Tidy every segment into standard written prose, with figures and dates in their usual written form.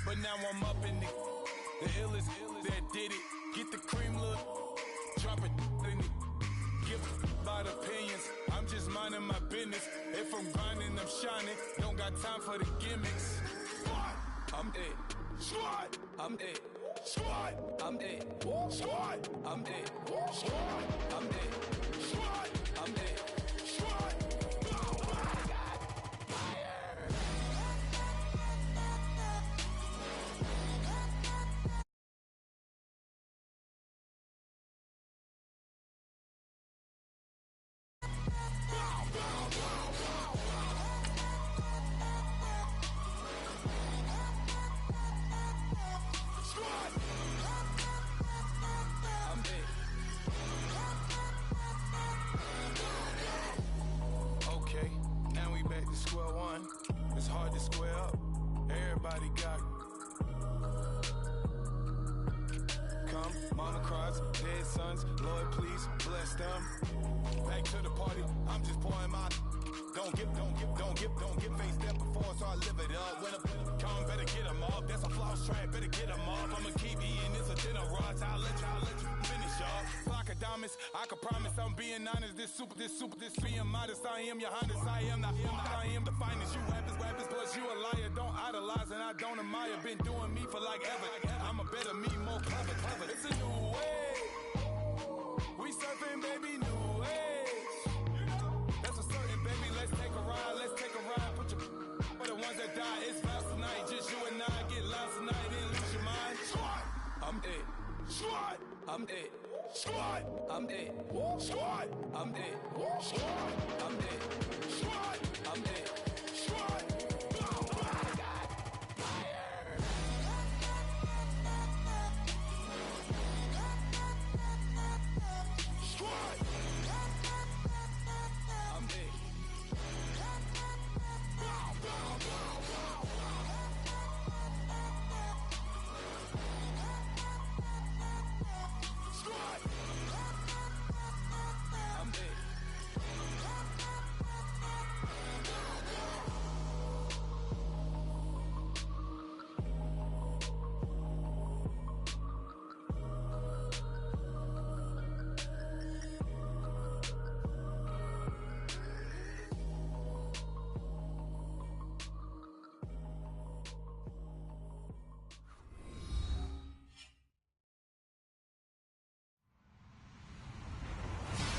but now I'm up in the illest that did it. Get the cream look, drop it in it. Give about opinions, I'm just minding my business. If I'm grinding, I'm shining, don't got time for the gimmicks. I'm it. Squad, I'm it. Squad, I'm it. Squad, I'm it. Squad, I'm it. Squad, I'm it. Squad. Square one, it's hard to square up. Everybody got come, mama cries, dead sons, Lord please bless them. Back to the party, I'm just pouring my. Don't get faced up before, so I live it up. When a come, better get them up. That's a floss track, better get them up. I'ma keep eating this a dinner rush. I'll let you finish up. Flock of diamonds, I can promise I'm being honest. This being modest. I am your highness. I am the finest. You rappers, plus you a liar. Don't idolize and I don't admire. Been doing me for like ever. I'm a better me, more clever. It's a new way. We surfing, baby, new age. That's a certain, baby. Let's take a ride. Put your for the ones that die. It's vows tonight. Just you and I get lost tonight. Then lose your mind. Squad, I'm it. Squad, I'm it. Squad, I'm it. Squad, I'm it. Squad, I'm it. Squad, I'm it. Squad.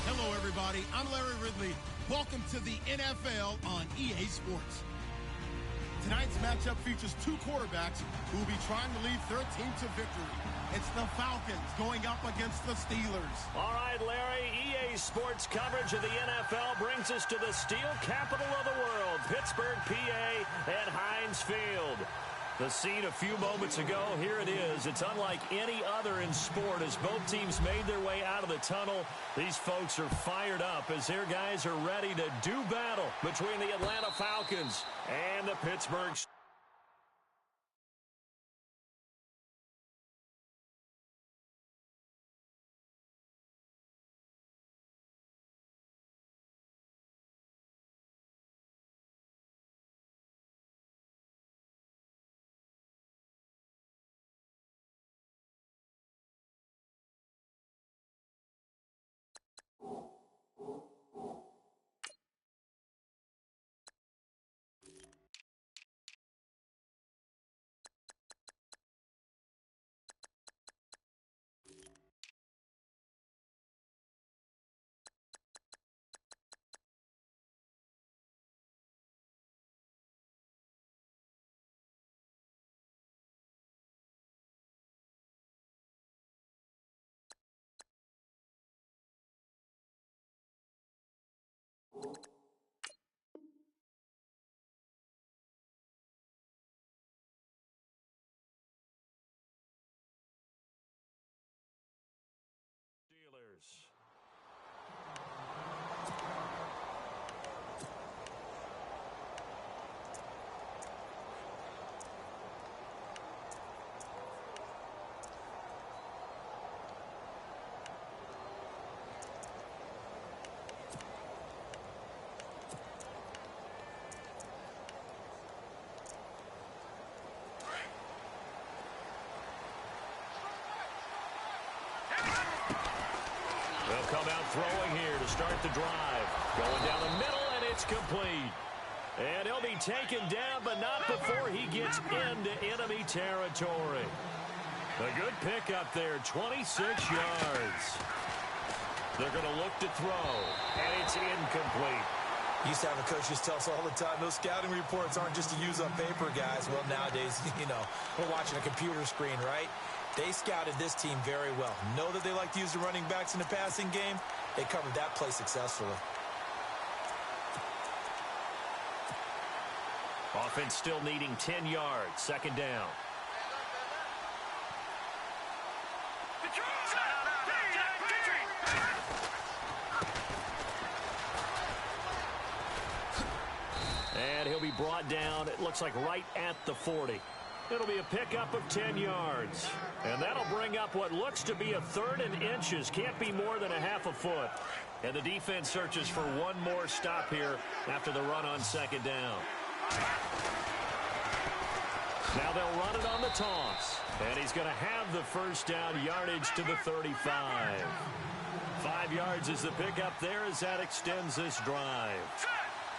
Hello, everybody. I'm Larry Ridley. Welcome to the NFL on EA Sports. Tonight's matchup features two quarterbacks who will be trying to lead their team to victory. It's the Falcons going up against the Steelers. All right, Larry, EA Sports coverage of the NFL brings us to the steel capital of the world, Pittsburgh, PA, at Heinz Field. The scene a few moments ago, here it is. It's unlike any other in sport as both teams made their way out of the tunnel. These folks are fired up as their guys are ready to do battle between the Atlanta Falcons and the Pittsburgh Steelers. throwing here to start the drive. Going down the middle, and it's complete. And he'll be taken down, but not before he gets into enemy territory. A good pickup there, 26 yards. They're going to look to throw, and it's incomplete. Used to have the coaches tell us all the time, those scouting reports aren't just to use on paper, guys. Well, nowadays, we're watching a computer screen, right? They scouted this team very well. Know that they like to use the running backs in the passing game. They covered that play successfully. Offense still needing 10 yards. Second down. And he'll be brought down, it looks like right at the 40. It'll be a pickup of 10 yards. And that'll bring up what looks to be a 3rd and inches. Can't be more than a half a foot. And the defense searches for one more stop here after the run on second down. Now they'll run it on the toss. And he's going to have the first down, yardage to the 35. 5 yards is the pickup there as that extends this drive.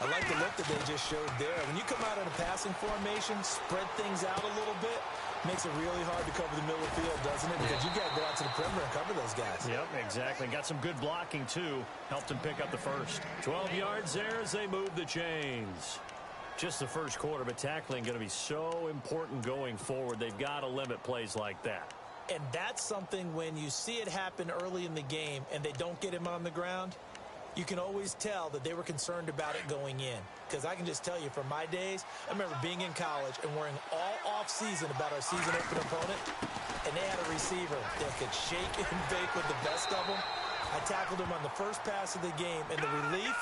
I like the look that they just showed there. When you come out in a passing formation, spread things out a little bit, makes it really hard to cover the middle of the field, doesn't it? Because you got to go out to the perimeter and cover those guys. Yep, exactly. Got some good blocking, too. Helped him pick up the first. 12 yards there as they move the chains. Just the first quarter, but tackling going to be so important going forward. They've got to limit plays like that. And that's something when you see it happen early in the game and they don't get him on the ground, you can always tell that they were concerned about it going in. Because I can just tell you from my days, I remember being in college and worrying all off-season about our season opener opponent, and they had a receiver that could shake and bake with the best of them. I tackled him on the first pass of the game, and the relief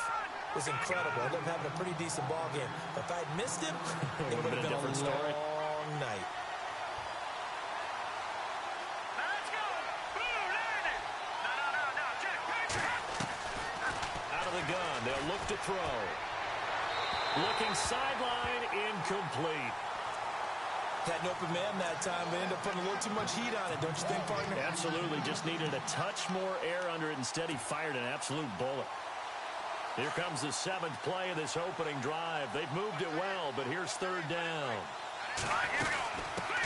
was incredible. I ended up having a pretty decent ball game. But if I'd missed him, it would have been a long night. Gun. They'll look to throw. Looking sideline, incomplete. Had an open man that time, but ended up putting a little too much heat on it, don't you think, partner? Absolutely. Just needed a touch more air under it. Instead, he fired an absolute bullet. Here comes the 7th play of this opening drive. They've moved it well, but here's 3rd down.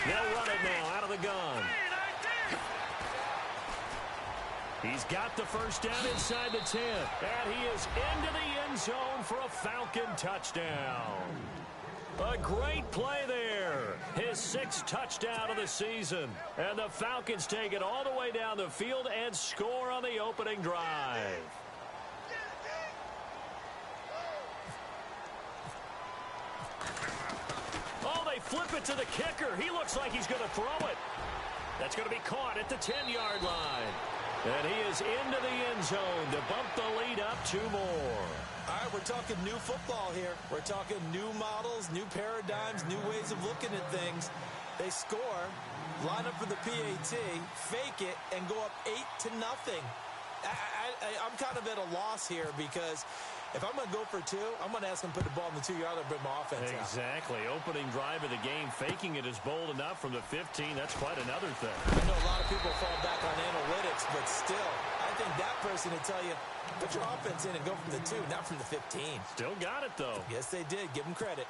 They'll run it now out of the gun. He's got the first down inside the 10. And he is into the end zone for a Falcon touchdown. A great play there. His 6th touchdown of the season. And the Falcons take it all the way down the field and score on the opening drive. Oh, they flip it to the kicker. He looks like he's going to throw it. That's going to be caught at the 10-yard line. And he is into the end zone to bump the lead up 2 more. All right, we're talking new football here. We're talking new models, new paradigms, new ways of looking at things. They score, line up for the PAT, fake it, and go up 8-0. I'm kind of at a loss here because if I'm going to go for 2, I'm going to ask him to put the ball in the 2-yard line and bring my offense out. Exactly. Opening drive of the game, faking it is bold enough from the 15. That's quite another thing. I know a lot of people fall back on analytics, but still, I think that person would tell you, put your offense in and go from the 2, not from the 15. Still got it, though. Yes, they did. Give them credit.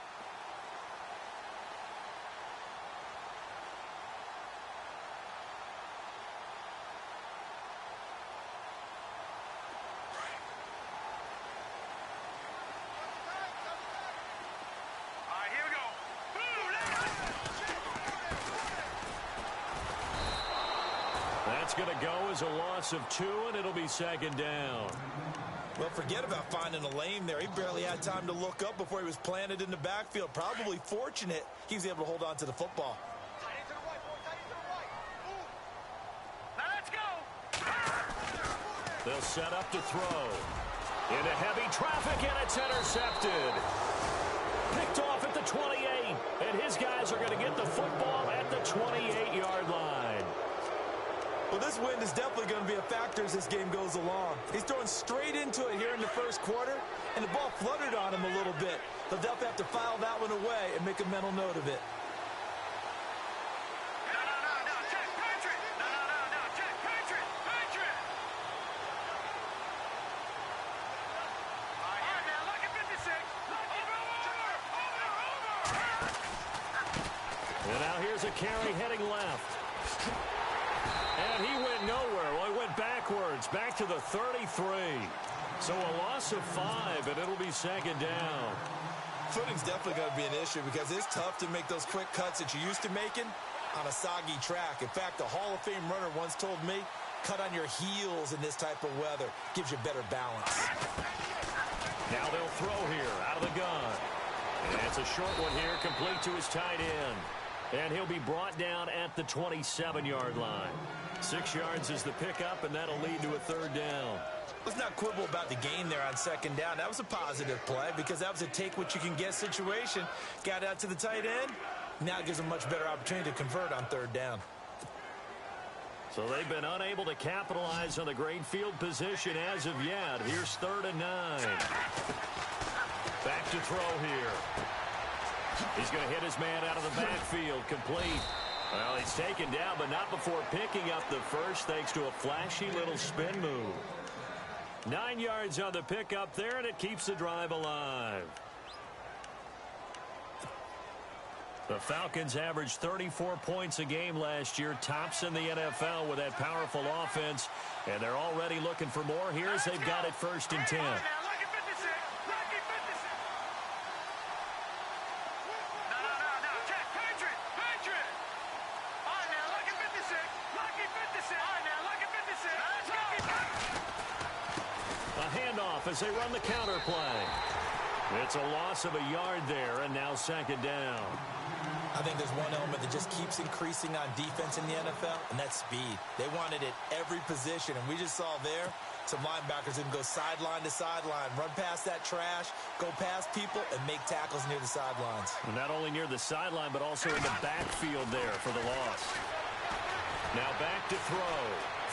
That's going to go as a loss of 2, and it'll be 2nd down. Well, forget about finding a lane there. He barely had time to look up before he was planted in the backfield. Probably fortunate he was able to hold on to the football. They'll set up to throw. Into heavy traffic, and it's intercepted. Picked off at the 28, and his guys are going to get the football at the 28-yard line. Well, this wind is definitely going to be a factor as this game goes along. He's throwing straight into it here in the first quarter, and the ball fluttered on him a little bit. He'll definitely have to file that one away and make a mental note of it. And now here's a carry heading left. And he went nowhere. Well, he went backwards, back to the 33. So a loss of 5, and it'll be second down. Footing's definitely going to be an issue because it's tough to make those quick cuts that you're used to making on a soggy track. In fact, a Hall of Fame runner once told me, cut on your heels in this type of weather. Gives you better balance. Now they'll throw here out of the gun. And it's a short one here, complete to his tight end. And he'll be brought down at the 27-yard line. 6 yards is the pickup, and that'll lead to a third down. Let's not quibble about the gain there on second down. That was a positive play because that was a take-what-you-can-get situation. Got out to the tight end. Now it gives them a much better opportunity to convert on third down. So they've been unable to capitalize on the great field position as of yet. Here's 3rd and 9. Back to throw here. He's going to hit his man out of the backfield. Complete. Well, he's taken down, but not before picking up the first thanks to a flashy little spin move. 9 yards on the pickup there, and it keeps the drive alive. The Falcons averaged 34 points a game last year, tops in the NFL with that powerful offense, and they're already looking for more here as they've got it 1st and 10. As they run the counter play. It's a loss of a yard there, and now second down. I think there's one element that just keeps increasing on defense in the NFL, and that's speed. They want it at every position, and we just saw there some linebackers that can go sideline to sideline, run past that trash, go past people, and make tackles near the sidelines. And not only near the sideline, but also in the backfield there for the loss. Now back to throw.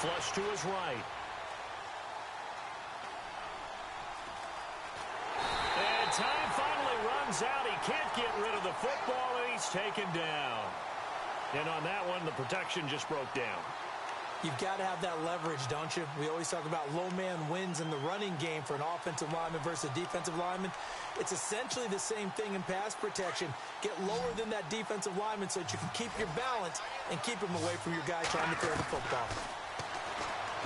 Flush to his right. Time finally runs out. He can't get rid of the football, and he's taken down. And on that one, the protection just broke down. You've got to have that leverage, don't you? We always talk about low man wins in the running game for an offensive lineman versus a defensive lineman. It's essentially the same thing in pass protection. Get lower than that defensive lineman so that you can keep your balance and keep him away from your guy trying to throw the football.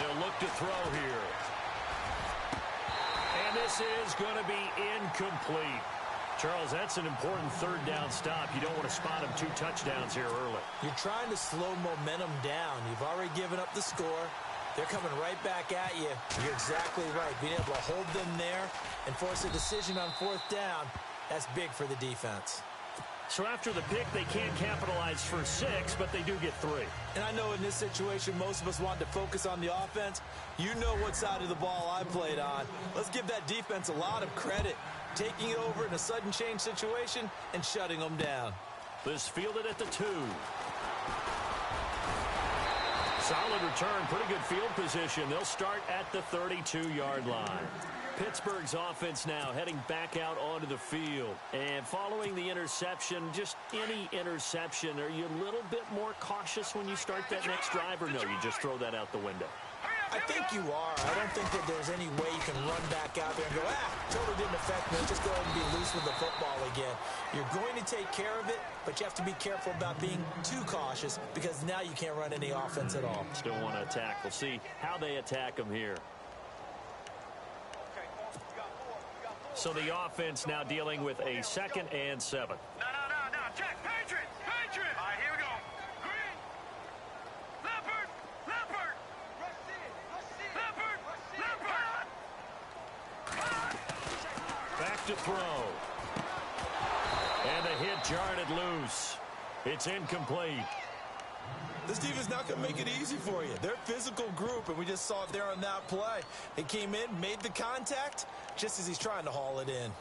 They'll look to throw here. And this is going to be incomplete. Charles, that's an important third down stop. You don't want to spot him 2 touchdowns here early. You're trying to slow momentum down. You've already given up the score. They're coming right back at you. You're exactly right. Being able to hold them there and force a decision on 4th down, that's big for the defense. So after the pick, they can't capitalize for 6, but they do get 3. And I know in this situation, most of us want to focus on the offense. You know what side of the ball I played on. Let's give that defense a lot of credit. Taking it over in a sudden change situation and shutting them down. This fielded at the 2. Solid return, pretty good field position. They'll start at the 32-yard line. Pittsburgh's offense now heading back out onto the field. And following the interception, just any interception, are you a little bit more cautious when you start that next drive, or no, you just throw that out the window? I think you are. I don't think that there's any way you can run back out there and go, totally didn't affect me. Just go ahead and be loose with the football again. You're going to take care of it, but you have to be careful about being too cautious because now you can't run any offense at all. Still want to attack. We'll see how they attack them here. So the offense now dealing with a 2nd and 7. No. Check. Patriot. All right, here we go. Green. Leopard. Leopard. Back to throw. And the hit jarred it loose. It's incomplete. This defense not going to make it easy for you. They're a physical group, and we just saw it there on that play. They came in, made the contact, just as he's trying to haul it in.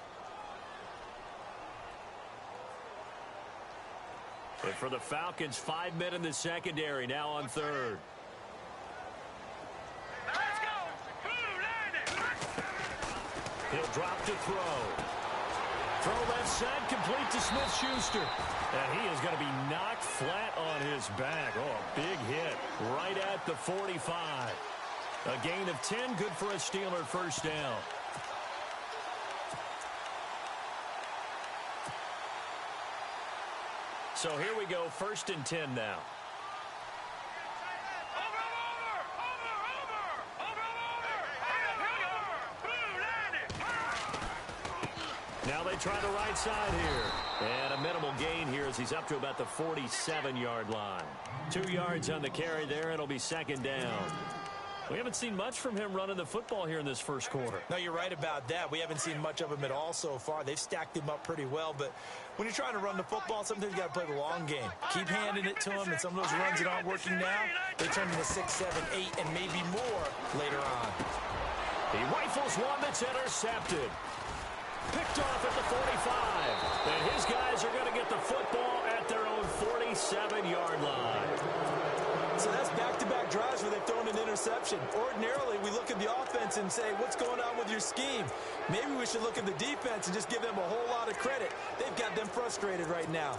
And for the Falcons, 5 men in the secondary, now on 3rd. Let's go. He'll drop to throw. Throw left side, complete to Smith-Schuster. And he is going to be knocked flat on his back. Oh, a big hit right at the 45. A gain of 10, good for a Steeler first down. So here we go, 1st and 10 now. Now they try the right side here. And a minimal gain here as he's up to about the 47-yard line. 2 yards on the carry there. It'll be 2nd down. We haven't seen much from him running the football here in this first quarter. No, you're right about that. We haven't seen much of him at all so far. They've stacked him up pretty well, but when you're trying to run the football, sometimes you got to play the long game. Keep handing it to him, and some of those runs that aren't working now, they turn into 6, 7, 8, and maybe more later on. He rifles one that's intercepted. Picked off at the 45. And his guys are going to get the football at their own 47-yard line. So that's back-to-back drives where they've thrown an interception. Ordinarily, we look at the offense and say, what's going on with your scheme? Maybe we should look at the defense and just give them a whole lot of credit. They've got them frustrated right now.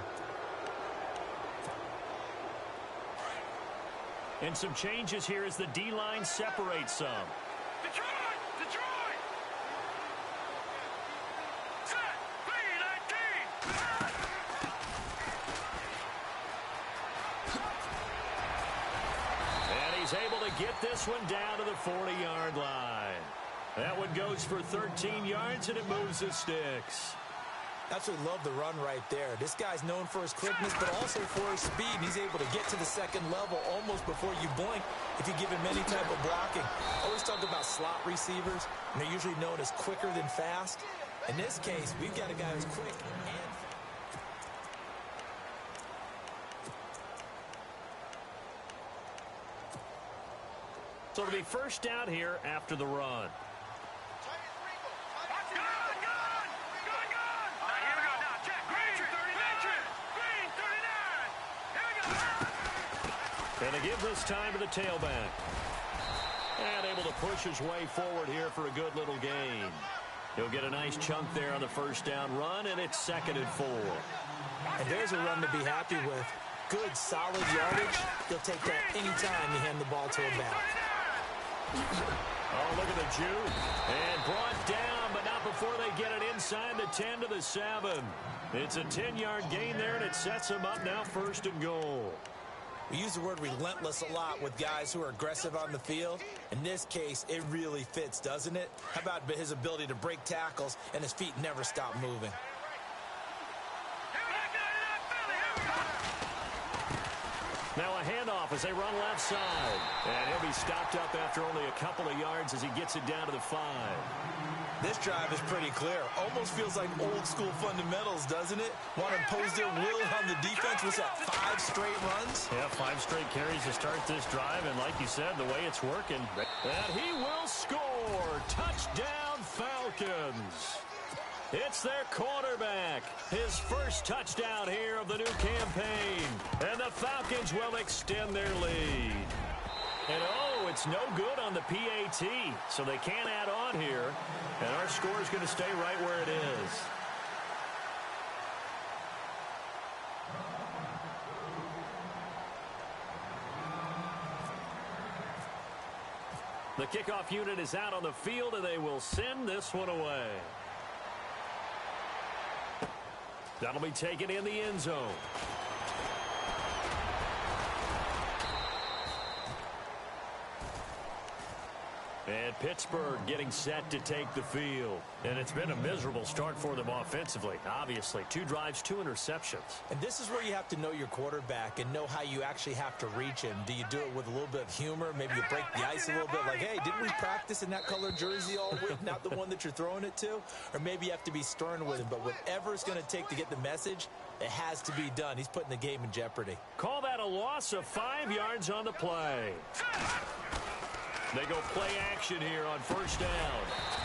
And some changes here as the D-line separates some. Detroit! Set! 3-19! And he's able to get this one down to the 40-yard line. That one goes for 13 yards, and it moves the sticks. Absolutely love the run right there. This guy's known for his quickness, but also for his speed. He's able to get to the second level almost before you blink if you give him any type of blocking. Always talk about slot receivers, and they're usually known as quicker than fast. In this case, we've got a guy who's quick and so it'll be 1st down here after the run. And they give this time to the tailback. And able to push his way forward here for a good little gain. He'll get a nice chunk there on the 1st down run, and it's 2nd and 4. And there's a run to be happy with. Good, solid yardage. He'll take that anytime you hand the ball to him back. Oh, look at the juke. And brought down, but not before they get it inside the 10 to the 7. It's a 10-yard gain there, and it sets him up now 1st and goal. We use the word relentless a lot with guys who are aggressive on the field. In this case, it really fits, doesn't it? How about his ability to break tackles and his feet never stop moving? Now a handoff as they run left side. And he'll be stopped up after only a couple of yards as he gets it down to the 5. This drive is pretty clear. Almost feels like old school fundamentals, doesn't it? Want to impose their will on the defense. Was that 5 straight runs? Yeah, 5 straight carries to start this drive. And like you said, the way it's working, that he will score. Touchdown, Falcons. It's their quarterback. His first touchdown here of the new campaign. And the Falcons will extend their lead. And oh, it's no good on the PAT, so they can't add on here. And our score is going to stay right where it is. The kickoff unit is out on the field, and they will send this one away. That'll be taken in the end zone. And Pittsburgh getting set to take the field. And it's been a miserable start for them offensively, obviously. 2 drives, 2 interceptions. And this is where you have to know your quarterback and know how you actually have to reach him. Do you do it with a little bit of humor? Maybe you break the ice a little bit like, hey, didn't we practice in that colored jersey all week, not the one that you're throwing it to? Or maybe you have to be stern with him. But whatever it's going to take to get the message, it has to be done. He's putting the game in jeopardy. Call that a loss of 5 yards on the play. They go play action here on 1st down.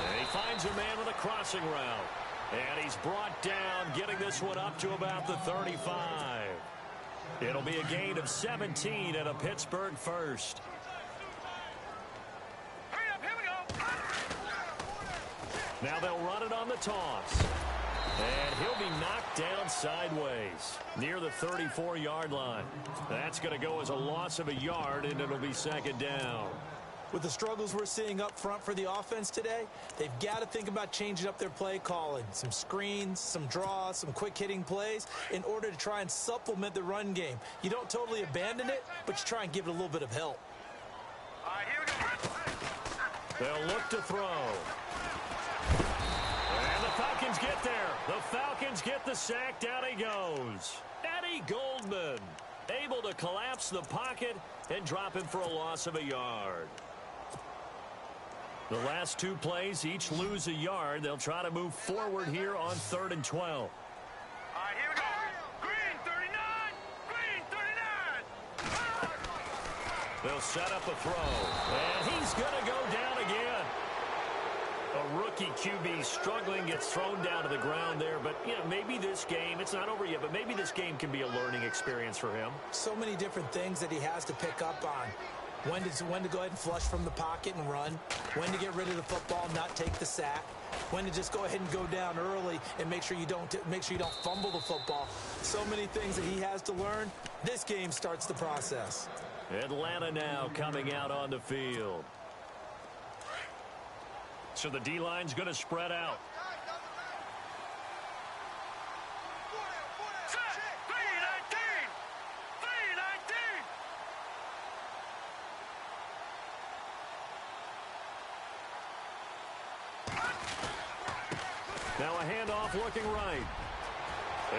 And he finds a man with a crossing route. And he's brought down, getting this one up to about the 35. It'll be a gain of 17 and a Pittsburgh first. Hurry up, here we go. Now they'll run it on the toss. And he'll be knocked down sideways near the 34-yard line. That's going to go as a loss of a yard, and it'll be 2nd down. With the struggles we're seeing up front for the offense today, they've got to think about changing up their play calling. Some screens, some draws, some quick-hitting plays in order to try and supplement the run game. You don't totally abandon it, but you try and give it a little bit of help. All right, here we go. They'll look to throw. And the Falcons get there. The Falcons get the sack. Down he goes. Eddie Goldman able to collapse the pocket and drop him for a loss of a yard. The last two plays each lose a yard. They'll try to move forward here on 3rd and 12. All right, here we go. Green 39. Green 39. They'll set up a throw. And he's going to go down again. A rookie QB struggling, gets thrown down to the ground there. But, you know, maybe this game, it's not over yet, but maybe this game can be a learning experience for him. So many different things that he has to pick up on. When to go ahead and flush from the pocket and run. When to get rid of the football, not take the sack. When to just go ahead and go down early and make sure you don't fumble the football. So many things that he has to learn. This game starts the process. Atlanta now coming out on the field. So the D-line's going to spread out. Set. 319. 319. Now a handoff looking right.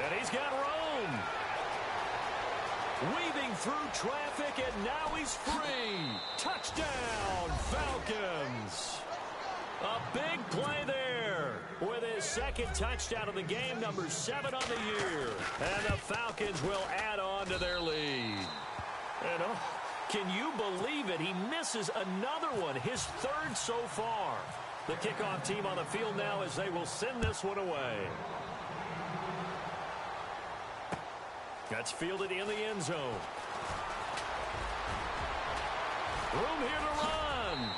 And he's got room. Weaving through traffic, and now he's free. Touchdown, Falcons. A big play there with his second touchdown of the game, number 7 on the year. And the Falcons will add on to their lead. And can you believe it? He misses another one, his 3rd so far. The kickoff team on the field now as they will send this one away. That's fielded in the end zone. Room here to run.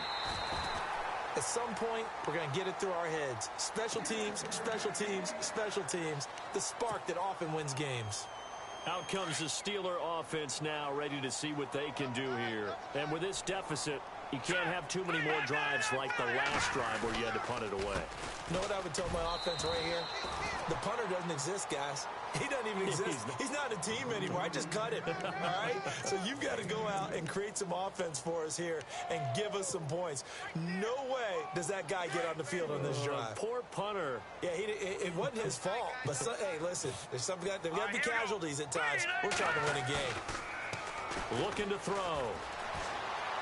At some point, we're going to get it through our heads. Special teams, special teams, special teams. The spark that often wins games. Out comes the Steeler offense now, ready to see what they can do here. And with this deficit, you can't have too many more drives like the last drive where you had to punt it away. You know what I would tell my offense right here? The punter doesn't exist, guys. He doesn't even exist. He's not a team anymore. I just cut him, all right? So you've got to go out and create some offense for us here and give us some points. No way does that guy get on the field on this drive. Poor punter. Yeah, it wasn't his fault. But, hey, listen, there's got to be casualties at times. We're trying to win a game. Looking to throw.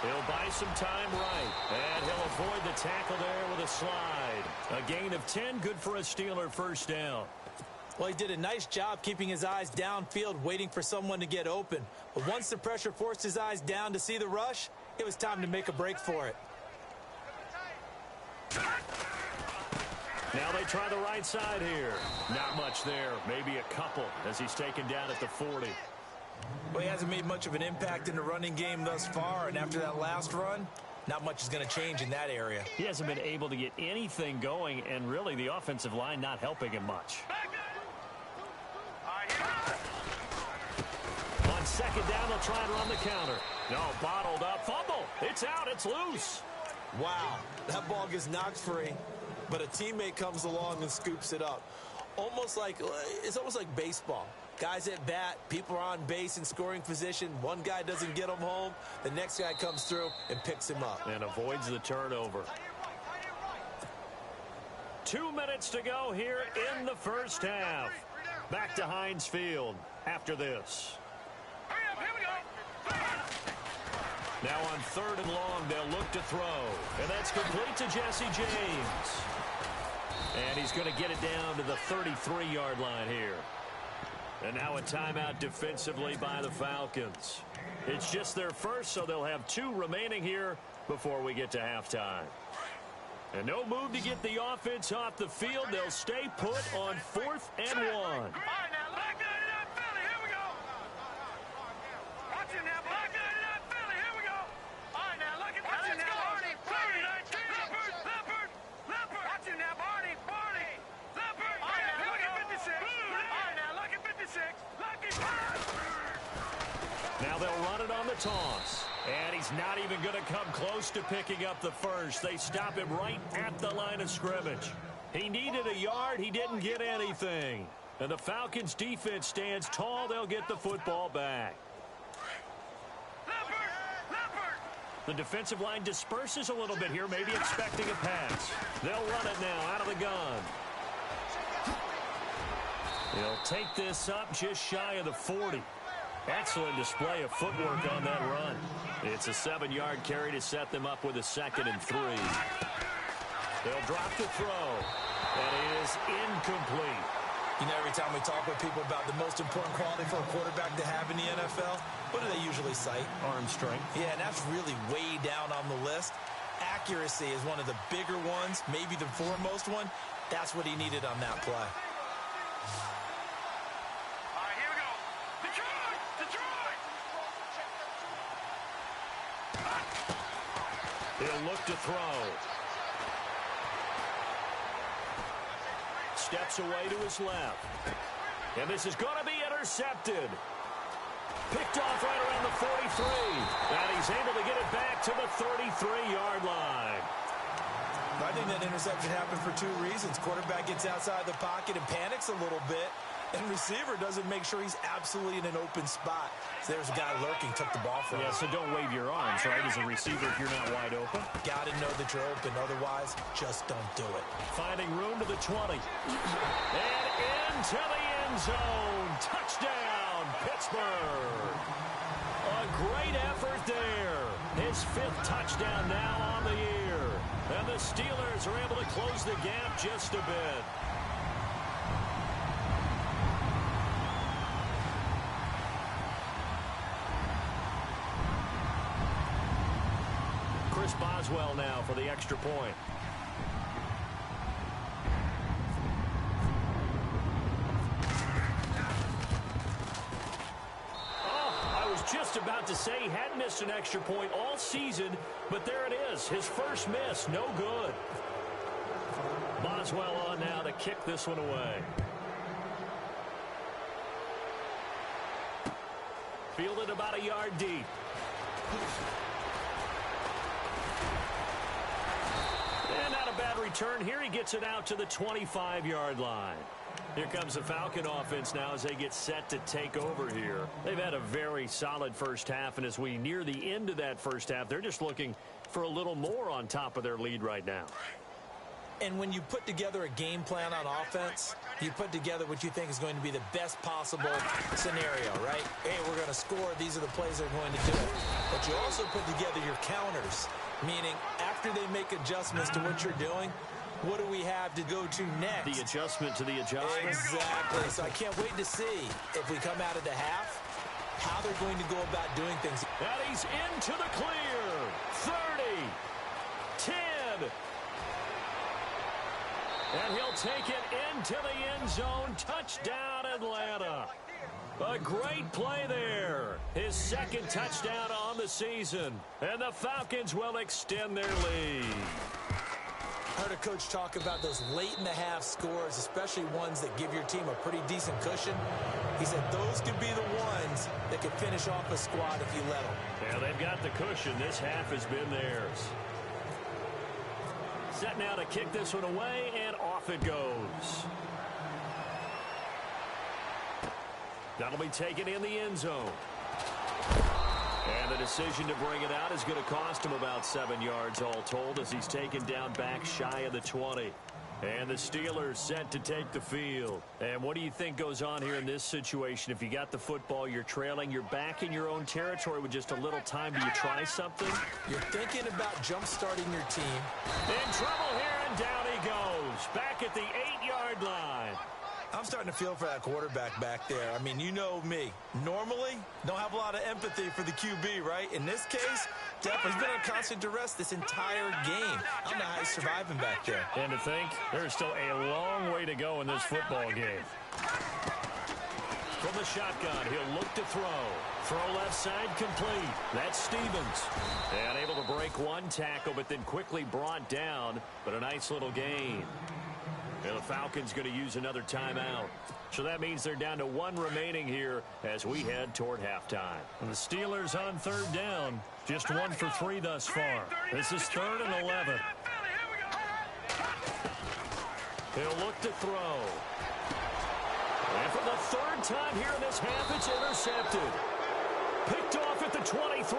He'll buy some time right, and he'll avoid the tackle there with a slide. A gain of 10, good for a Steeler first down. Well, he did a nice job keeping his eyes downfield, waiting for someone to get open. But once the pressure forced his eyes down to see the rush, it was time to make a break for it. Now they try the right side here. Not much there, maybe a couple as he's taken down at the 40. Well, he hasn't made much of an impact in the running game thus far, and after that last run, not much is going to change in that area. He hasn't been able to get anything going, and really the offensive line not helping him much. On second down, they'll try and run the counter. No, bottled up. Fumble. It's out. It's loose. Wow, that ball gets knocked free, but a teammate comes along and scoops it up. It's almost like baseball. Guys at bat, people are on base in scoring position. One guy doesn't get him home. The next guy comes through and picks him up. And avoids the turnover. 2 minutes to go here in the first half. Back to Heinz Field after this. Now on 3rd and long, they'll look to throw. And that's complete to Jesse James. And he's going to get it down to the 33-yard line here. And now a timeout defensively by the Falcons. It's just their first, so they'll have 2 remaining here before we get to halftime. And no move to get the offense off the field. They'll stay put on 4th and 1. Now they'll run it on the toss. And he's not even going to come close to picking up the first. They stop him right at the line of scrimmage. He needed a yard. He didn't get anything. And the Falcons' defense stands tall. They'll get the football back. The defensive line disperses a little bit here, maybe expecting a pass. They'll run it now out of the gun. He'll take this up just shy of the 40. Excellent display of footwork on that run. It's a 7-yard carry to set them up with a 2nd and 3. They'll drop the throw. And it is incomplete. You know, every time we talk with people about the most important quality for a quarterback to have in the NFL, what do they usually cite? Arm strength. Yeah, and that's really way down on the list. Accuracy is one of the bigger ones, maybe the foremost one. That's what he needed on that play. All right, here we go. Detroit! Detroit! He'll look to throw. Steps away to his left. And this is going to be intercepted. Picked off right around the 43. And he's able to get it back to the 33-yard line. I think that interception happened for 2 reasons. Quarterback gets outside the pocket and panics a little bit. And receiver doesn't make sure he's absolutely in an open spot. So there's a guy lurking, took the ball from him. Yeah, so don't wave your arms, right, as a receiver if you're not wide open. Got to know that you're open. Otherwise, just don't do it. Finding room to the 20. And into the end zone. Touchdown, Pittsburgh. A great effort there. His 5th touchdown now on the year. And the Steelers are able to close the gap just a bit. Boswell now for the extra point. Oh, I was just about to say he hadn't missed an extra point all season, but there it is. His first miss, no good. Boswell on now to kick this one away. Fielded about a yard deep. And not a bad return. Here he gets it out to the 25-yard line. Here comes the Falcon offense now as they get set to take over here. They've had a very solid first half, and as we near the end of that first half, they're just looking for a little more on top of their lead right now. And when you put together a game plan on offense, you put together what you think is going to be the best possible scenario, right? Hey, we're going to score. These are the plays they're going to do. But you also put together your counters, meaning after they make adjustments to what you're doing, what do we have to go to next? The adjustment to the adjustment. Exactly. So I can't wait to see if we come out of the half, how they're going to go about doing things. And he's into the clear. 30, 10. And he'll take it into the end zone. Touchdown, Atlanta. A great play there. His 2nd touchdown on the season. And the Falcons will extend their lead. I heard a coach talk about those late-in-the-half scores, especially ones that give your team a pretty decent cushion. He said those could be the ones that could finish off a squad if you let them. Yeah, they've got the cushion. This half has been theirs. Set now to kick this one away, and off it goes. That'll be taken in the end zone. And the decision to bring it out is going to cost him about 7 yards all told as he's taken down back shy of the 20. And the Steelers set to take the field. And what do you think goes on here in this situation? If you got the football, you're trailing, you're back in your own territory with just a little time. Do you try something? You're thinking about jump-starting your team. In trouble here, and down he goes. Back at the 8-yard line. I'm starting to feel for that quarterback back there. I mean, you know me. Normally, don't have a lot of empathy for the QB, right? In this case, Depp has been on constant duress this entire game. I don't know how he's surviving back there. And to think, there's still a long way to go in this football game. From the shotgun, he'll look to throw. Throw left side complete. That's Stevens. And able to break one tackle, but then quickly brought down. But a nice little gain. And the Falcons going to use another timeout. So that means they're down to one remaining here as we head toward halftime. And the Steelers on third down. Just 1 for 3 thus far. This is 3rd and 11. He'll look to throw. And for the 3rd time here in this half, it's intercepted. Picked off at the 23.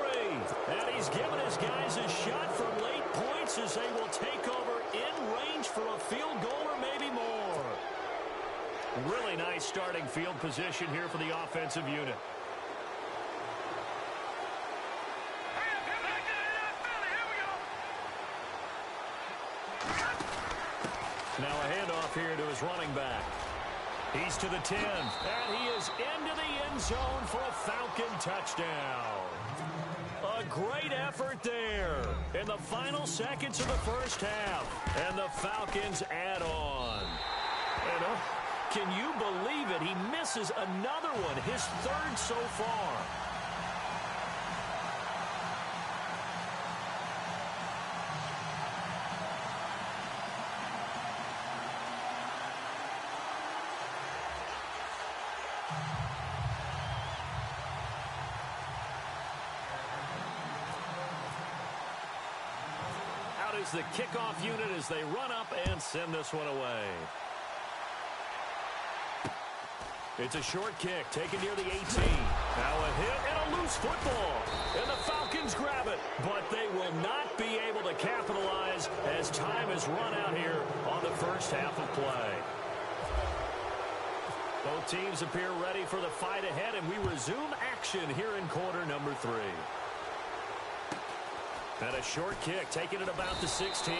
And he's given his guys a shot for late points as they will take over in range for a field goal or maybe more. Really nice starting field position here for the offensive unit. Now a handoff here to his running back. He's to the 10, and he is into the end zone for a Falcon touchdown. A great effort there in the final seconds of the first half, and the Falcons add on. And can you believe it? He misses another one, his 3rd so far. Is the kickoff unit as they run up and send this one away. It's a short kick taken near the 18. Now a hit and a loose football. And the Falcons grab it, but they will not be able to capitalize as time is run out here on the first half of play. Both teams appear ready for the fight ahead, and we resume action here in quarter number 3. And a short kick, taking it about the 16.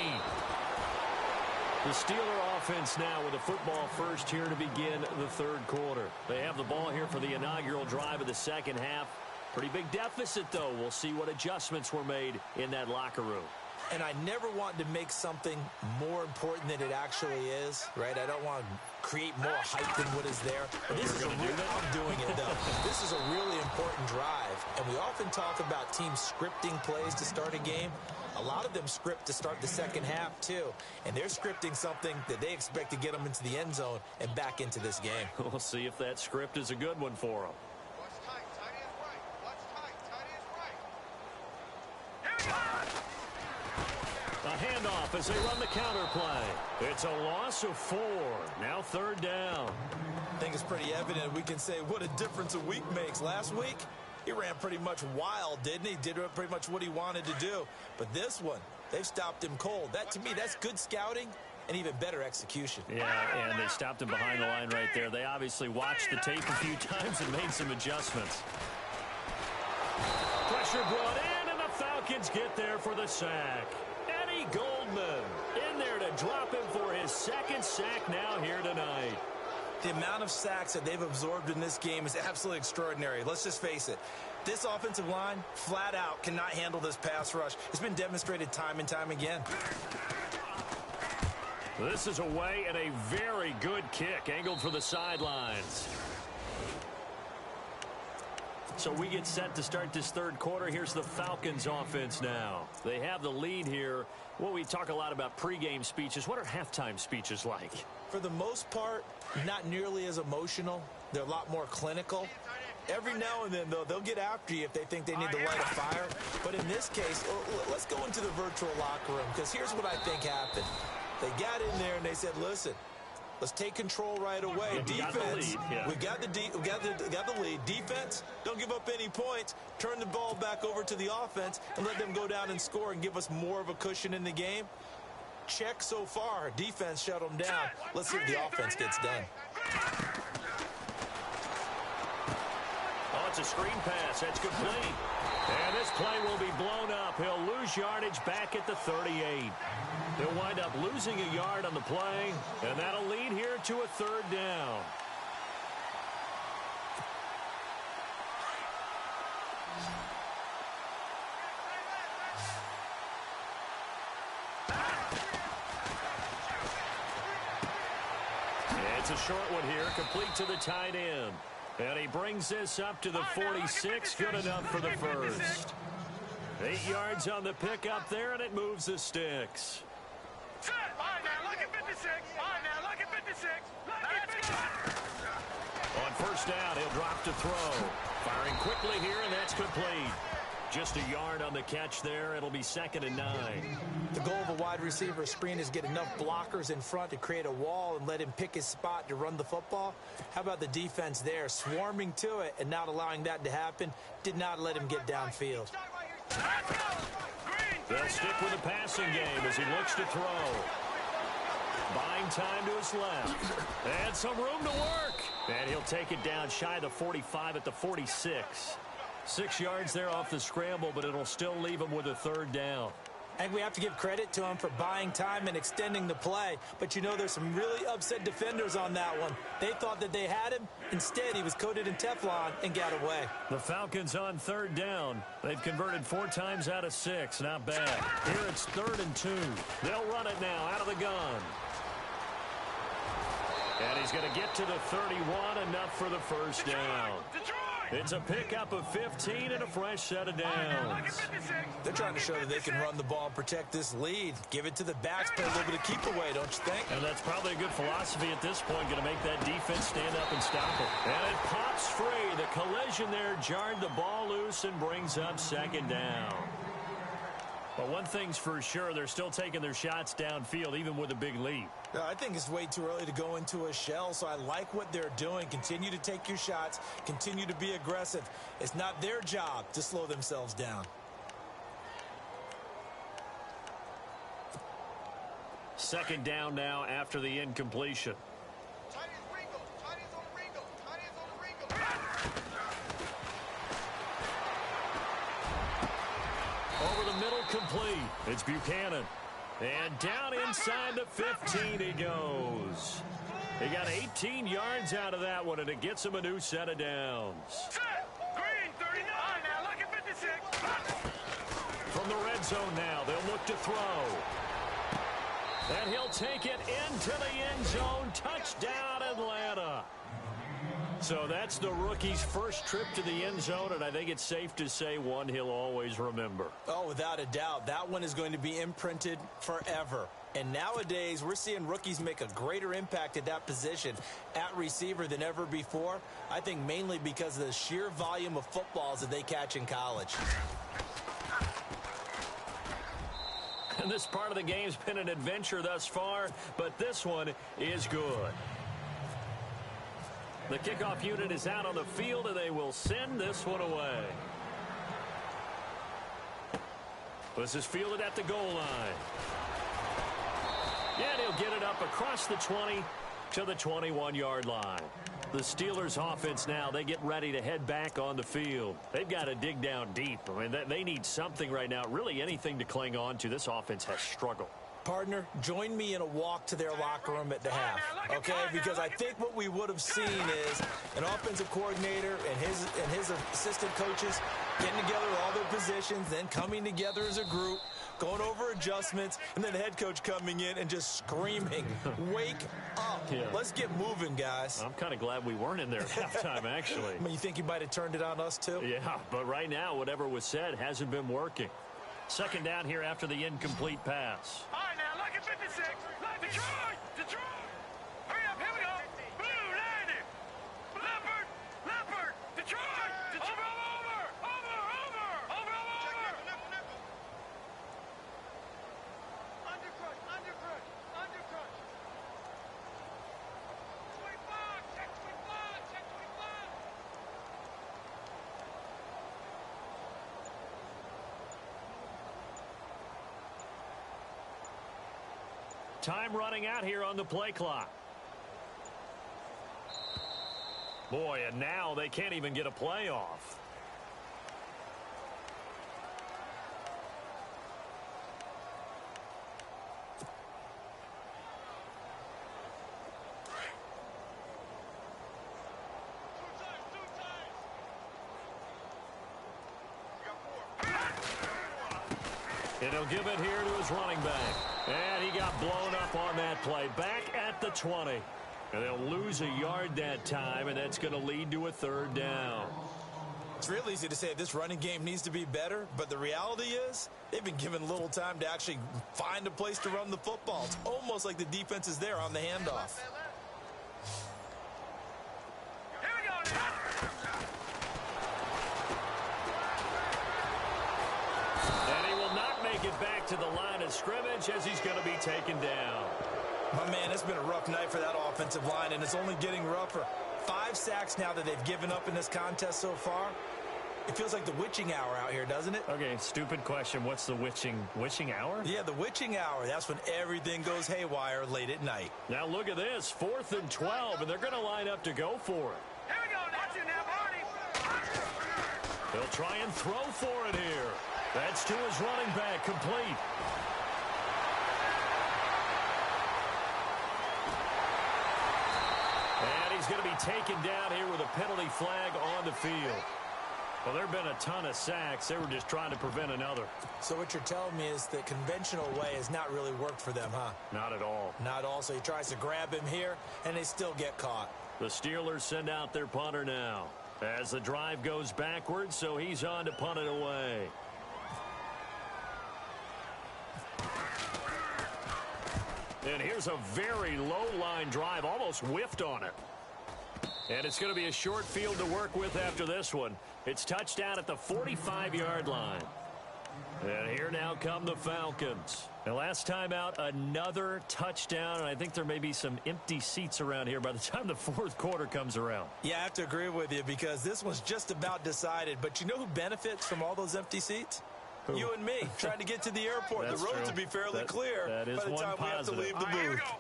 The Steeler offense now with a football first here to begin the 3rd quarter. They have the ball here for the inaugural drive of the second half. Pretty big deficit, though. We'll see what adjustments were made in that locker room. And I never want to make something more important than it actually is, right? I don't want to create more hype than what is there. But this is I'm doing it, though. This is a really important drive. And we often talk about teams scripting plays to start a game. A lot of them script to start the second half, too. And they're scripting something that they expect to get them into the end zone and back into this game. We'll see if that script is a good one for them. A handoff as they run the counter play. It's a loss of 4. Now 3rd down. I think it's pretty evident we can say what a difference a week makes. Last week, he ran pretty much wild, didn't he? Did pretty much what he wanted to do. But this one, they've stopped him cold. That, to me, that's good scouting and even better execution. Yeah, and they stopped him behind the line right there. They obviously watched the tape a few times and made some adjustments. Pressure brought in, and the Falcons get there for the sack. Goldman in there to drop him for his 2nd sack now here tonight. The amount of sacks that they've absorbed in this game is absolutely extraordinary. Let's just face it. This offensive line, flat out, cannot handle this pass rush. It's been demonstrated time and time again. This is away and a very good kick angled for the sidelines. So we get set to start this 3rd quarter. Here's the Falcons offense now. They have the lead here. Well, we talk a lot about pregame speeches. What are halftime speeches like? For the most part, not nearly as emotional. They're a lot more clinical. Every now and then, though, they'll get after you if they think they need to light a fire. But in this case, let's go into the virtual locker room, because here's what I think happened. They got in there and they said, listen, let's take control right away. Defense, we got the lead. Defense, don't give up any points. Turn the ball back over to the offense and let them go down and score and give us more of a cushion in the game. Check so far. Defense shut them down. Let's see if the offense gets done. Oh, it's a screen pass. That's complete. And this play will be blown up. He'll lose yardage back at the 38. They'll wind up losing a yard on the play, and that'll lead here to a 3rd down. It's a short one here, complete to the tight end. And he brings this up to the 46, good enough for the 1st. 8 yards on the pickup there, and it moves the sticks. Set. All right, now look at 56. All right, now look at 56. Let's go. On first down, he'll drop to throw. Firing quickly here, and that's complete. Just a yard on the catch there. It'll be 2nd and 9. The goal of a wide receiver screen is get enough blockers in front to create a wall and let him pick his spot to run the football. How about the defense there? Swarming to it and not allowing that to happen. Did not let him get downfield. They'll stick with the passing game as he looks to throw. Buying time to his left. And some room to work. And he'll take it down shy of the 45 at the 46. 6 yards there off the scramble, but it'll still leave him with a 3rd down. And we have to give credit to him for buying time and extending the play. But, you know, there's some really upset defenders on that one. They thought that they had him. Instead, he was coated in Teflon and got away. The Falcons on 3rd down. They've converted 4 times out of 6. Not bad. Here it's 3rd and 2. They'll run it now out of the gun. And he's going to get to the 31, enough for the first down. It's a pickup of 15 and a fresh set of downs. They're trying to show that they can run the ball and protect this lead. Give it to the backs, play a little bit of keep away, don't you think? And that's probably a good philosophy at this point, going to make that defense stand up and stop it. And it pops free. The collision there jarred the ball loose and brings up 2nd down. But one thing's for sure, they're still taking their shots downfield, even with a big lead. I think it's way too early to go into a shell, so I like what they're doing. Continue to take your shots. Continue to be aggressive. It's not their job to slow themselves down. Second down now after the incompletion. Over the middle, complete. It's Buchanan. And down inside the 15 he goes. He got 18 yards out of that one, and it gets him a new set of downs. Green, 39. Now look at 56. From the red zone now, they'll look to throw. And he'll take it into the end zone. Touchdown, Atlanta. So that's the rookie's first trip to the end zone, and I think it's safe to say one he'll always remember. Oh, without a doubt. That one is going to be imprinted forever. And nowadays, we're seeing rookies make a greater impact at that position at receiver than ever before. I think mainly because of the sheer volume of footballs that they catch in college. And this part of the game's been an adventure thus far, but this one is good. The kickoff unit is out on the field, and they will send this one away. This is fielded at the goal line. And he'll get it up across the 20 to the 21-yard line. The Steelers offense now, they get ready to head back on the field. They've got to dig down deep. I mean, they need something right now, really anything to cling on to. This offense has struggled. Partner, join me in a walk to their locker room at the half, okay? Because I think what we would have seen is an offensive coordinator and his assistant coaches getting together with all their positions, then coming together as a group, going over adjustments, and then the head coach coming in and just screaming, wake up. Yeah. Let's get moving, guys. I'm kind of glad we weren't in there at halftime, actually. I mean, you think he might have turned it on us, too? Yeah, but right now, whatever was said hasn't been working. Second down here after the incomplete pass. All right, now look at 56. Look, Detroit! Detroit! Hurry up, here we go. Blue, 90. Leopard! Leopard! Detroit! Detroit! Over! Undercrush! Undercrush! Undercrush! 25! Check 25! Check 25! Time running out here on the play clock. Boy, and now they can't even get a play off. And he'll give it here to his running back. And he got blown up on that play. Back at the 20. And they'll lose a yard that time, and that's going to lead to a third down. It's real easy to say this running game needs to be better, but the reality is they've been given little time to actually find a place to run the football. It's almost like the defense is there on the handoff. Here we go now. And he will not make it back to the line of scrimmage as he's going to be taken down. My man, it's been a rough night for that offensive line, and it's only getting rougher. 5 sacks now that they've given up in this contest so far. It feels like the witching hour out here, doesn't it? Okay, stupid question. What's the witching hour? Yeah, the witching hour. That's when everything goes haywire late at night. Now look at this. 4th and 12, and they're going to line up to go for it. Here we go. Watch it now, Barney. They'll try and throw for it here. That's to his running back, complete. And he's going to be taken down here with a penalty flag on the field. Well, there have been a ton of sacks. They were just trying to prevent another. So what you're telling me is the conventional way has not really worked for them, huh? Not at all. Not at all. So he tries to grab him here, and they still get caught. The Steelers send out their punter now as the drive goes backwards, so he's on to punt it away. And here's a very low-line drive, almost whiffed on it. And it's going to be a short field to work with after this one. It's touchdown at the 45-yard line. And here now come the Falcons. And last time out, another touchdown, and I think there may be some empty seats around here by the time the 4th quarter comes around. Yeah, I have to agree with you because this one's just about decided. But you know who benefits from all those empty seats? Who? You and me, trying to get to the airport. That's the roads true. will be fairly clear that is by the one time we have to positive. leave the Here we booth. go.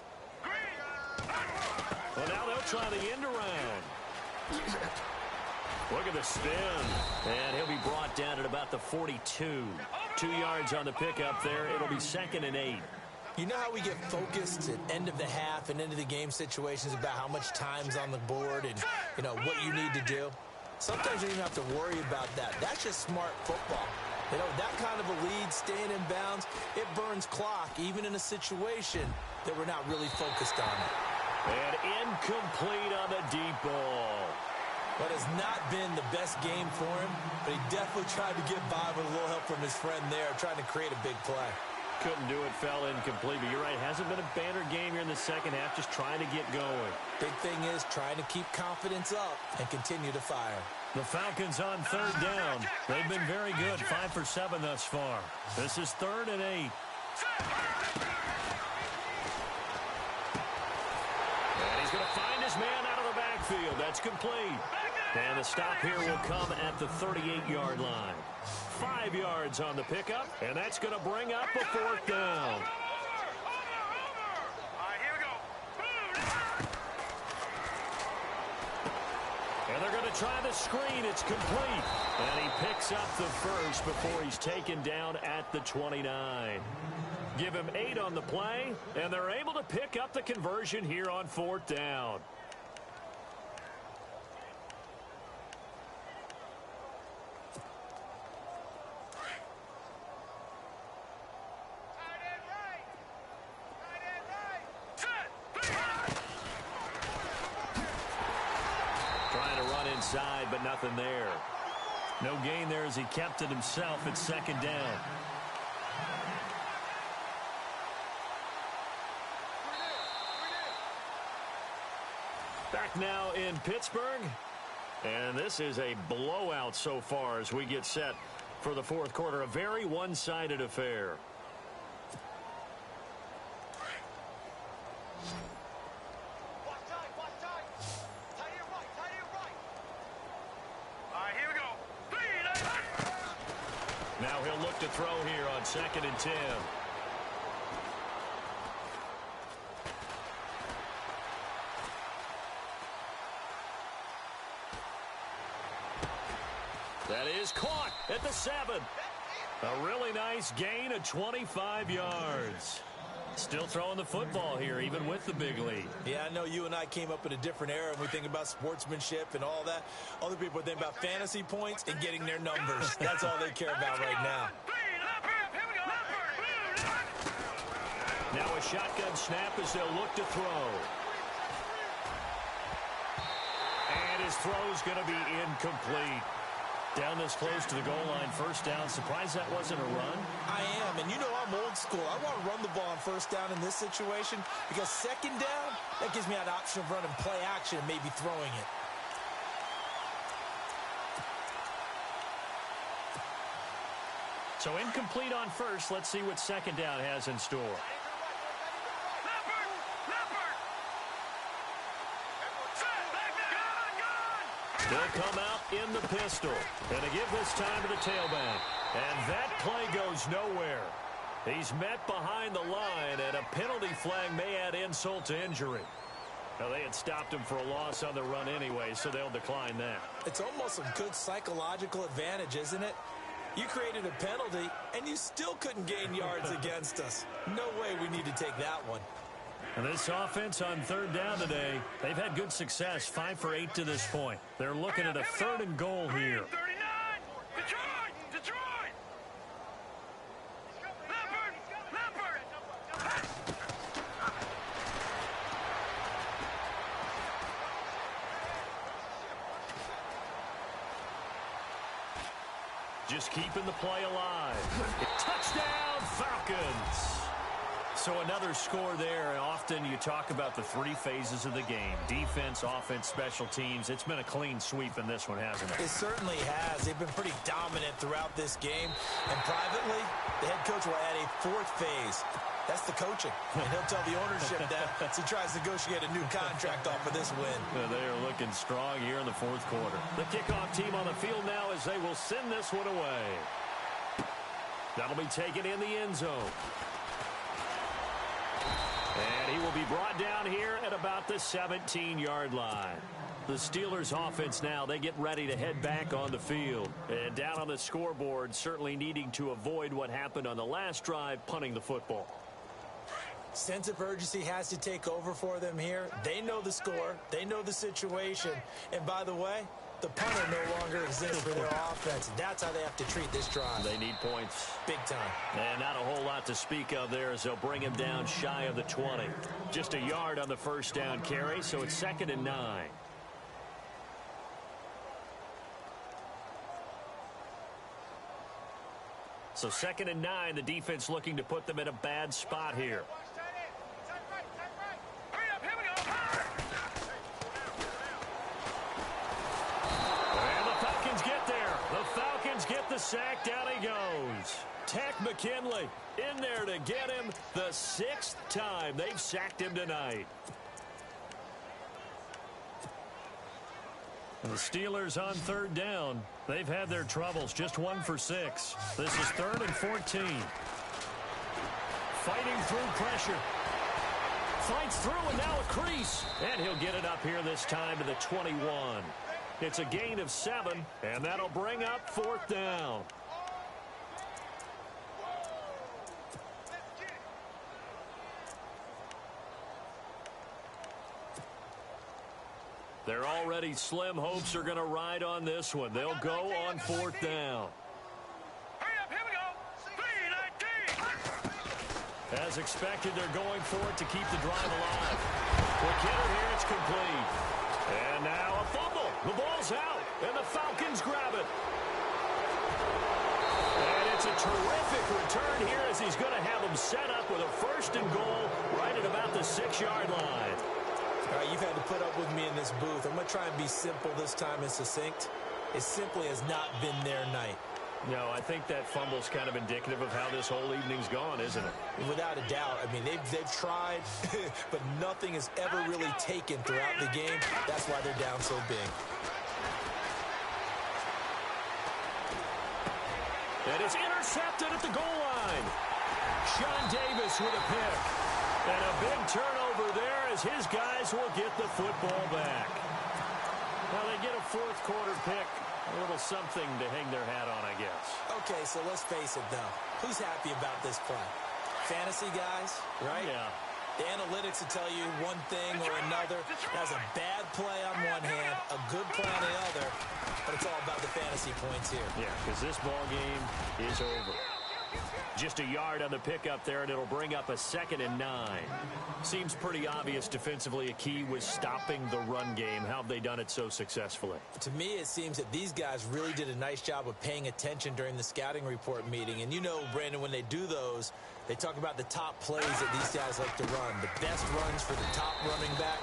Well, now they'll try the end around. Look at the spin. And he'll be brought down at about the 42. 2 yards on the pickup there. It'll be 2nd and 8. You know how we get focused at end of the half and into the game situations about how much time's on the board and, you know, what you need to do? Sometimes you don't even have to worry about that. That's just smart football. You know, that kind of a lead, staying in bounds, it burns clock, even in a situation that we're not really focused on it. And incomplete on the deep ball. But has not been the best game for him, but he definitely tried to get by with a little help from his friend there, trying to create a big play. Couldn't do it, fell incomplete. But you're right, hasn't been a banner game here in the second half, just trying to get going. Big thing is trying to keep confidence up and continue to fire. The Falcons on 3rd down. They've been very good, 5 for 7 thus far. This is 3rd and 8. And he's going to find his man out of the backfield. That's complete. And the stop here will come at the 38-yard line. 5 yards on the pickup, and that's going to bring up a 4th down. All right, here we go. And they're going to try the screen. It's complete. And he picks up the first before he's taken down at the 29. Give him 8 on the play, and they're able to pick up the conversion here on 4th down. Inside, but nothing there. No gain there as he kept it himself at 2nd down. Back now in Pittsburgh. And this is a blowout so far as we get set for the 4th quarter. A very one-sided affair. Now he'll look to throw here on 2nd and 10. That is caught at the 7. A really nice gain of 25 yards. Still throwing the football here, even with the big lead. Yeah, I know you and I came up in a different era, and we think about sportsmanship and all that. Other people think about fantasy points and getting their numbers. That's all they care about right now. Now a shotgun snap as they'll look to throw. And his throw is going to be incomplete. Down this close to the goal line, first down. Surprised that wasn't a run? I am, and you know I'm old school. I want to run the ball on first down in this situation because second down, that gives me an option of running play action and maybe throwing it. So incomplete on first. Let's see what second down has in store. They'll come out in the pistol. And they give this time to the tailback. And that play goes nowhere. He's met behind the line, and a penalty flag may add insult to injury. Now, they had stopped him for a loss on the run anyway, so they'll decline that. It's almost a good psychological advantage, isn't it? You created a penalty, and you still couldn't gain yards against us. No way we need to take that one. And this offense on third down today, they've had good success, 5 for 8 to this point. They're looking at a third and goal here. 39! Detroit! Detroit! Leopard! Just keeping the play alive. Touchdown, Falcons! So another score there, and often you talk about the 3 phases of the game. Defense, offense, special teams. It's been a clean sweep in this one, hasn't it? It certainly has. They've been pretty dominant throughout this game. And privately, the head coach will add a 4th phase. That's the coaching. And he'll tell the ownership that as he tries to negotiate a new contract off of this win. They are looking strong here in the 4th quarter. The kickoff team on the field now as they will send this one away. That'll be taken in the end zone. And he will be brought down here at about the 17-yard line. The Steelers offense now, they get ready to head back on the field. And down on the scoreboard, certainly needing to avoid what happened on the last drive, punting the football. Sense of urgency has to take over for them here. They know the score. They know the situation. And by the way, the punter no longer exists for their offense. That's how they have to treat this drive. They need points. Big time. And not a whole lot to speak of there as they'll bring him down shy of the 20. Just a yard on the first down carry, so it's 2nd and 9. So 2nd and 9, the defense looking to put them in a bad spot here. Get the sack, down he goes. Tech McKinley in there to get him the 6th time they've sacked him tonight. And the Steelers on third down. They've had their troubles, just 1 for 6. This is 3rd and 14. Fighting through pressure. Fights through and now a crease. And he'll get it up here this time to the 21. It's a gain of 7, and that'll bring up 4th down. They're already slim hopes are going to ride on this one. They'll go on 4th down. Hurry up, here we go. 3-19. As expected, they're going for it to keep the drive alive. McKinnon here, it's complete. And now a fumble. The ball's out, and the Falcons grab it. And it's a terrific return here as he's going to have them set up with a 1st and goal right at about the 6-yard line. All right, you've had to put up with me in this booth. I'm going to try and be simple this time and succinct. It simply has not been their night. No, I think that fumble's kind of indicative of how this whole evening's gone, isn't it? Without a doubt. I mean, they've tried, but nothing has ever really taken throughout the game. That's why they're down so big. And it's intercepted at the goal line. Sean Davis with a pick. And a big turnover there as his guys will get the football back. Now they get a 4th quarter pick. A little something to hang their hat on, I guess. Okay, so let's face it, though. Who's happy about this play? Fantasy guys, right? Yeah. The analytics will tell you one thing or another. That's a bad play on one hand, a good play on the other, but it's all about the fantasy points here. Yeah, because this ball game is over. Just a yard on the pickup there, and it'll bring up a 2nd and 9. Seems pretty obvious defensively a key was stopping the run game. How have they done it so successfully? To me, it seems that these guys really did a nice job of paying attention during the scouting report meeting. And you know, Brandon, when they do those, they talk about the top plays that these guys like to run. The best runs for the top running back,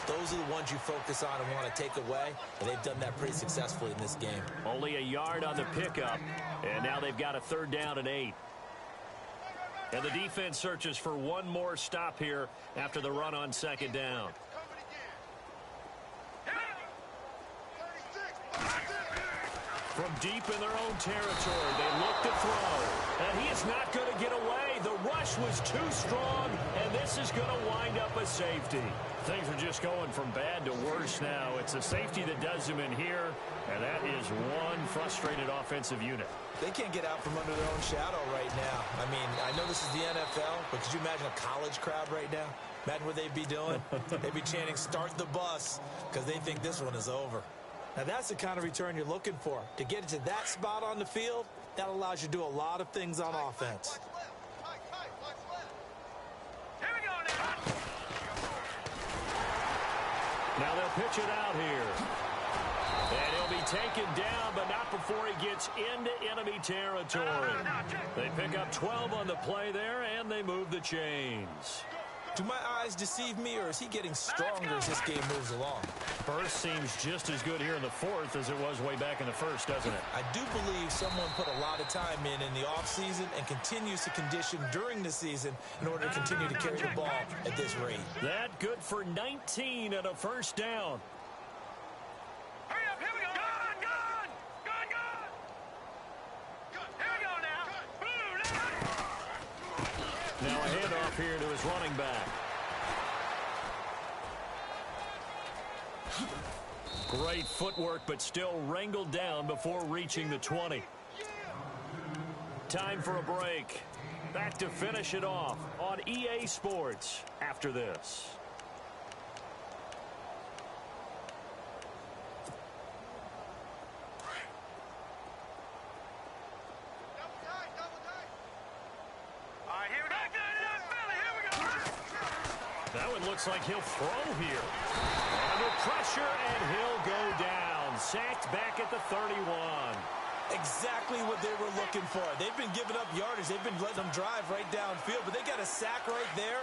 those are the ones you focus on and want to take away. And they've done that pretty successfully in this game. Only a yard on the pickup, and now they've got a 3rd down and 8. And the defense searches for one more stop here after the run on 2nd down. From deep in their own territory, they look to throw. And he is not going to get away. The rush was too strong, and this is going to wind up a safety. Things are just going from bad to worse now. It's a safety that does them in here, and that is one frustrated offensive unit. They can't get out from under their own shadow right now. I mean, I know this is the NFL, but could you imagine a college crowd right now? Imagine what they'd be doing. They'd be chanting, "Start the bus," because they think this one is over. Now, that's the kind of return you're looking for. To get to that spot on the field, that allows you to do a lot of things on offense. Here we go now. Now they'll pitch it out here. And he'll be taken down, but not before he gets into enemy territory. They pick up 12 on the play there, and they move the chains. Do my eyes deceive me, or is he getting stronger as this game moves along? First seems just as good here in the 4th as it was way back in the 1st, doesn't it? I do believe someone put a lot of time in the offseason and continues to condition during the season in order to continue to carry the ball at this rate. That good for 19 and a 1st down. Hurry up, here we go. Gone, gone, gone, gone. Here we go now. Blue, Now a handoff here to his running back. Great footwork, but still wrangled down before reaching the 20. Time for a break. Back to finish it off on EA Sports after this. all right, here we go. Here we go. That one looks like he'll throw here. Under pressure, and he'll go down. Sacked back at the 31. Exactly what they were looking for. They've been giving up yardage. They've been letting them drive right downfield, but they got a sack right there.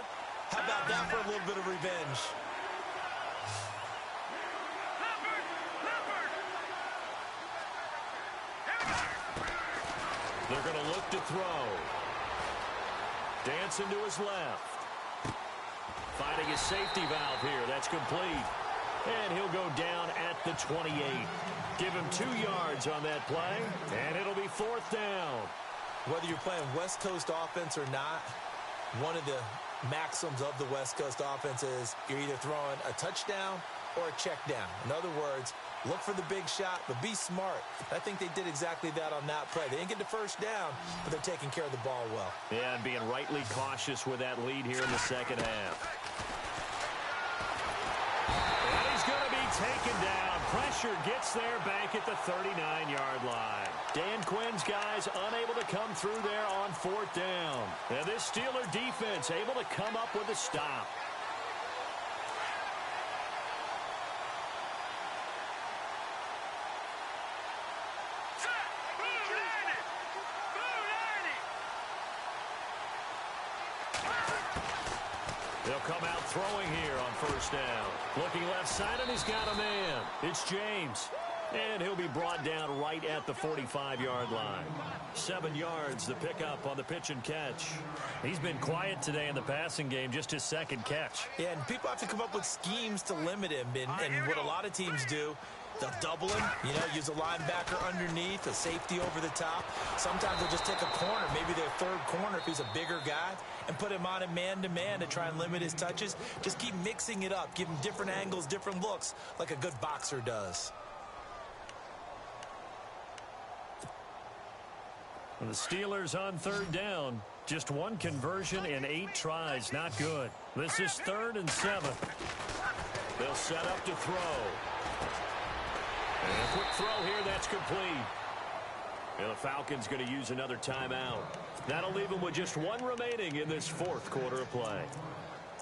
How about that for a little bit of revenge? They're going to look to throw. Dancing to his left. Finding his safety valve here. That's complete. And he'll go down at the 28. Give him 2 yards on that play, and it'll be 4th down. Whether you're playing West Coast offense or not, one of the maxims of the West Coast offense is you're either throwing a touchdown or a check down. In other words, look for the big shot, but be smart. I think they did exactly that on that play. They didn't get the 1st down, but they're taking care of the ball well. Yeah, and being rightly cautious with that lead here in the 2nd half. And he's going to be taken down. Pressure gets there back at the 39-yard line. Dan Quinn's guys unable to come through there on 4th down. And this Steeler defense able to come up with a stop. They'll come out throwing here on 1st down. Looking left side, and he's got a man. It's James. And he'll be brought down right at the 45-yard line. 7 yards, the pickup on the pitch and catch. He's been quiet today in the passing game, just his 2nd catch. Yeah, and people have to come up with schemes to limit him. And what a lot of teams do, they'll double him, use a linebacker underneath, a safety over the top. Sometimes they'll just take a corner, maybe their 3rd corner if he's a bigger guy, and put him on a man-to-man to try and limit his touches. Just keep mixing it up, give him different angles, different looks, like a good boxer does. And the Steelers on 3rd down. Just 1 conversion in 8 tries. Not good. This is 3rd and 7. They'll set up to throw. And a quick throw here, that's complete. And the Falcons going to use another timeout. That'll leave them with just one remaining in this fourth quarter of play.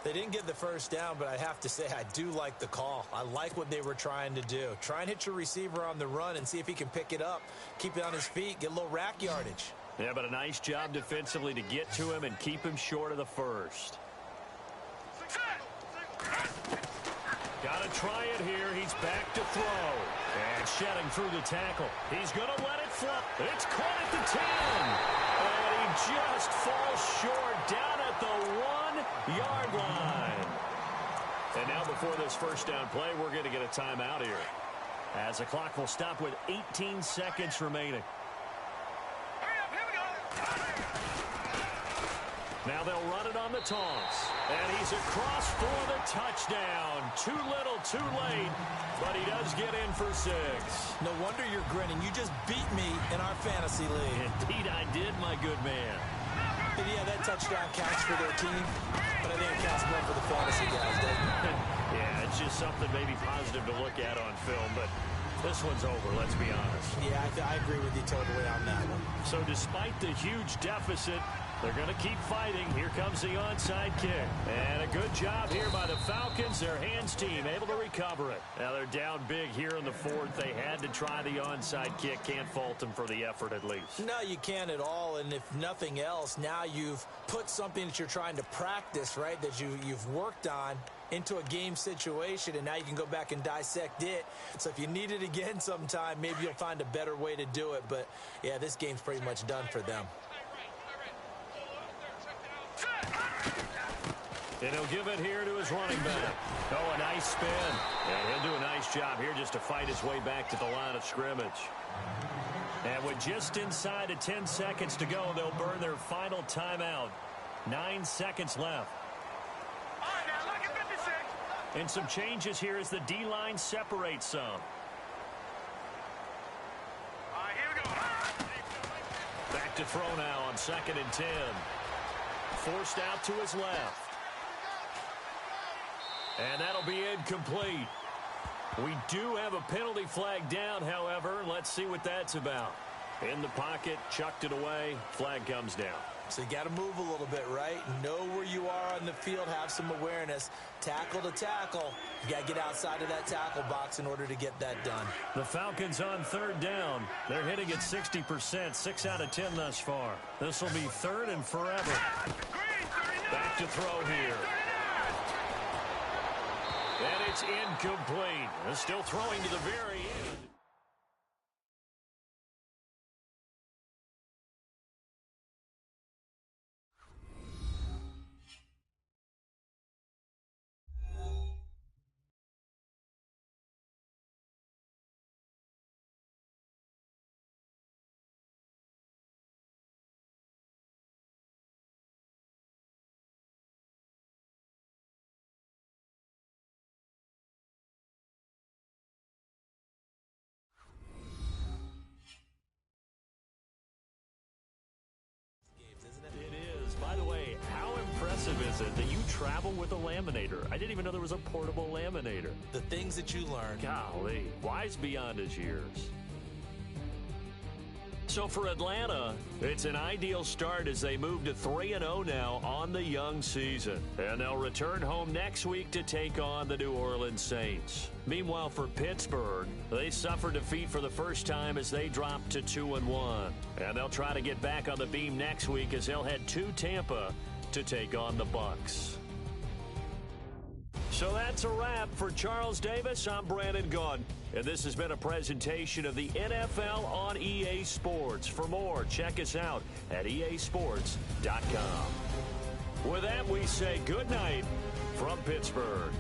They didn't get the first down, but I have to say I do like the call. I like what they were trying to do. Try and hit your receiver on the run and see if he can pick it up, keep it on his feet, get a little rack yardage. Yeah, but a nice job defensively to get to him and keep him short of the first. Got to try it here. He's back to throw. And shedding through the tackle. He's going to let it fly. It's caught at the 10. And he just falls short down at the 1-yard line. And now before this first down play, we're going to get a timeout here, as the clock will stop with 18 seconds remaining. Now they'll run it on the taunts. And he's across for the touchdown. Too little, too late. But he does get in for 6. No wonder you're grinning. You just beat me in our fantasy league. Indeed I did, my good man. And yeah, that touchdown counts for their team. But I think it counts more for the fantasy guys, doesn't it? Yeah, it's just something maybe positive to look at on film. But this one's over, let's be honest. Yeah, I agree with you totally on that one. So despite the huge deficit, they're going to keep fighting. Here comes the onside kick. And a good job here by the Falcons. Their hands team able to recover it. Now they're down big here in the fourth. They had to try the onside kick. Can't fault them for the effort at least. No, you can't at all. And if nothing else, now you've put something that you're trying to practice, right, that you've worked on into a game situation, and now you can go back and dissect it. So if you need it again sometime, maybe you'll find a better way to do it. But, yeah, this game's pretty much done for them. And he'll give it here to his running back. Oh, a nice spin. And he'll do a nice job here just to fight his way back to the line of scrimmage. And with just inside of 10 seconds to go, they'll burn their final timeout. 9 seconds left. And some changes here as the D-line separates some. Here we go. Back to throw now on 2nd and 10. Forced out to his left. And that'll be incomplete. We do have a penalty flag down, however. Let's see what that's about. In the pocket, chucked it away. Flag comes down. So you got to move a little bit, right? Know where you are on the field, have some awareness. Tackle to tackle. You got to get outside of that tackle box in order to get that done. The Falcons on 3rd down. They're hitting at 60%, 6 out of 10 thus far. This will be 3rd and forever. Back to throw here. And it's incomplete. They're still throwing to the very end. Is it that you travel with a laminator? I didn't even know there was a portable laminator. The things that you learn. Golly, wise beyond his years. So for Atlanta, it's an ideal start as they move to 3-0 now on the young season. And they'll return home next week to take on the New Orleans Saints. Meanwhile, for Pittsburgh, they suffered defeat for the first time as they dropped to 2-1. And they'll try to get back on the beam next week as they'll head to Tampa to take on the Bucs. So that's a wrap for Charles Davis. I'm Brandon Gunn, and this has been a presentation of the NFL on EA Sports. For more, check us out at easports.com. With that, we say good night from Pittsburgh.